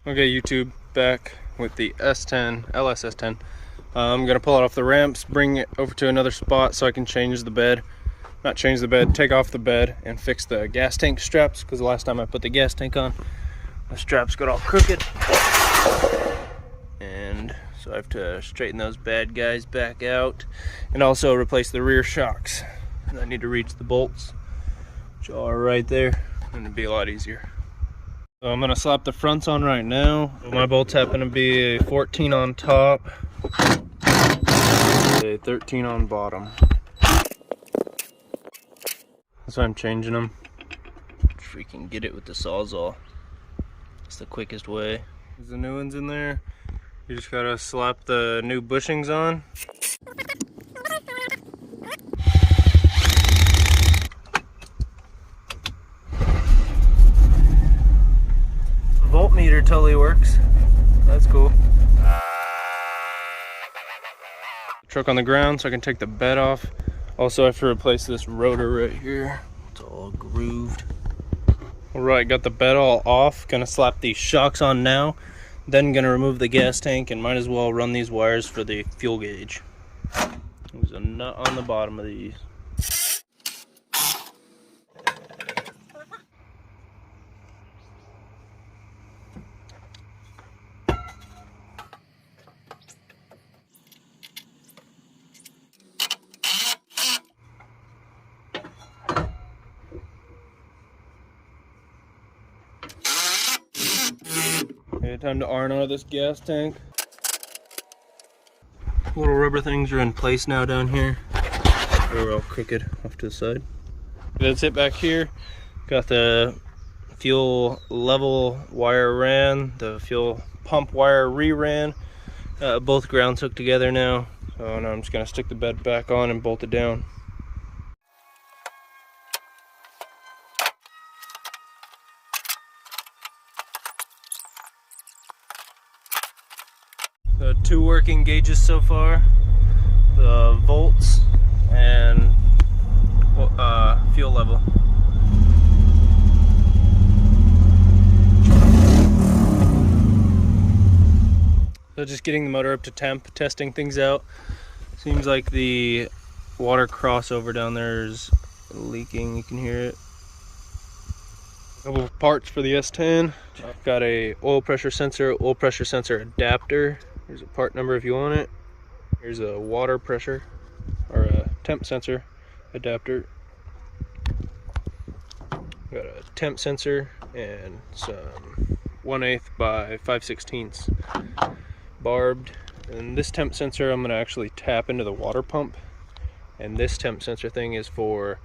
Okay, YouTube, back with the S10, LSS10. I'm gonna pull it off the ramps, bring it over to another spot so I can change the bed. Not change the bed, take off the bed and fix the gas tank straps, because the last time I put the gas tank on, the straps got all crooked. And so I have to straighten those bad guys back out and also replace the rear shocks. I need to reach the bolts, which are right there, and it'll be a lot easier. So I'm gonna slap the fronts on right now. My bolts happen to be a 14 on top, a 13 on bottom. That's why I'm changing them. Freaking get it with the Sawzall. It's the quickest way. There's the new ones in there. You just gotta slap the new bushings on. Voltmeter totally works. That's cool. Truck on the ground so I can take the bed off. Also, I have to replace this rotor right here. It's all grooved. Alright, got the bed all off. Gonna slap these shocks on now. Then gonna remove the gas tank and might as well run these wires for the fuel gauge. There's a nut on the bottom of these. Okay, time to R&R this gas tank. Little rubber things are in place now down here. They're all crooked off to the side. That's it back here. Got the fuel level wire ran, the fuel pump wire re-ran. Both grounds hooked together now. So now I'm just gonna stick the bed back on and bolt it down. So 2 working gauges so far, the volts and fuel level. So just getting the motor up to temp, testing things out. Seems like the water crossover down there is leaking, you can hear it. A couple of parts for the S10. I've got a oil pressure sensor adapter. Here's a part number if you want it. Here's a water pressure or a temp sensor adapter. Got a temp sensor and some 1/8 by 5/16 barbed. And this temp sensor I'm going to actually tap into the water pump. And this temp sensor thing is for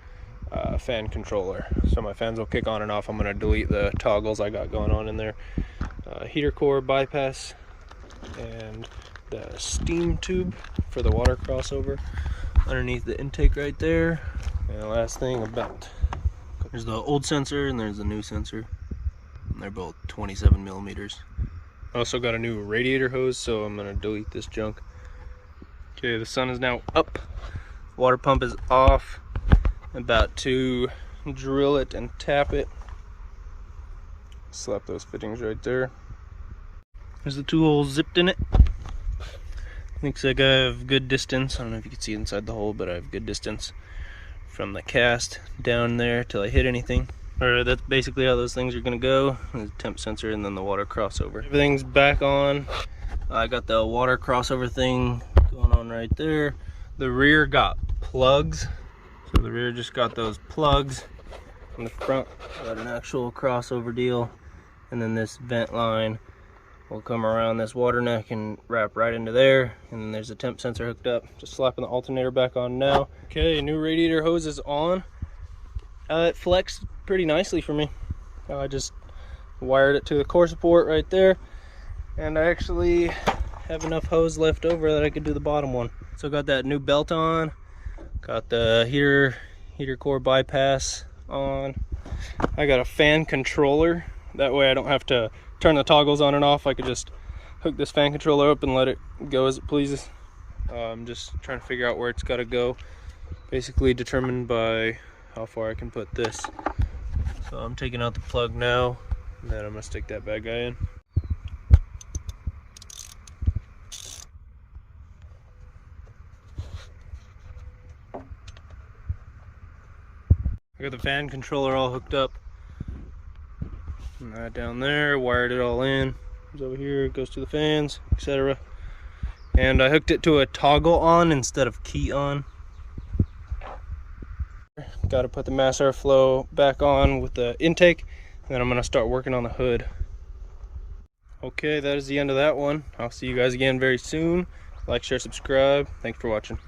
fan controller. So my fans will kick on and off. I'm going to delete the toggles I got going on in there. Heater core bypass. And the steam tube for the water crossover underneath the intake right there. And the last thing, a belt. There's the old sensor and there's the new sensor. And they're both 27 millimeters. I also got a new radiator hose, so I'm gonna delete this junk. Okay, the sun is now up. Water pump is off. I'm about to drill it and tap it. Slap those fittings right there. There's the 2 holes zipped in it. Looks like I have good distance. I don't know if you can see inside the hole, but I have good distance from the cast down there till I hit anything. Or that's basically how those things are gonna go. The temp sensor and then the water crossover. Everything's back on. I got the water crossover thing going on right there. The rear got plugs. So the rear just got those plugs. On the front, got an actual crossover deal. And then this vent line will come around this water neck and wrap right into there. And then there's a temp sensor hooked up. Just slapping the alternator back on now. Okay, new radiator hose is on. It flexed pretty nicely for me. I just wired it to the core support right there. And I actually have enough hose left over that I could do the bottom one. So got that new belt on. Got the heater core bypass on. I got a fan controller. That way I don't have to turn the toggles on and off. I could just hook this fan controller up and let it go as it pleases. I'm just trying to figure out where it's got to go. Basically determined by how far I can put this. So I'm taking out the plug now, and then I'm gonna stick that bad guy in. I got the fan controller all hooked up. And that down there, wired it all in. Comes over here, it goes to the fans, etc. And I hooked it to a toggle on instead of key on. Got to put the mass airflow back on with the intake, and then I'm going to start working on the hood. Okay, that is the end of that one. I'll see you guys again very soon. Like, share, subscribe. Thanks for watching.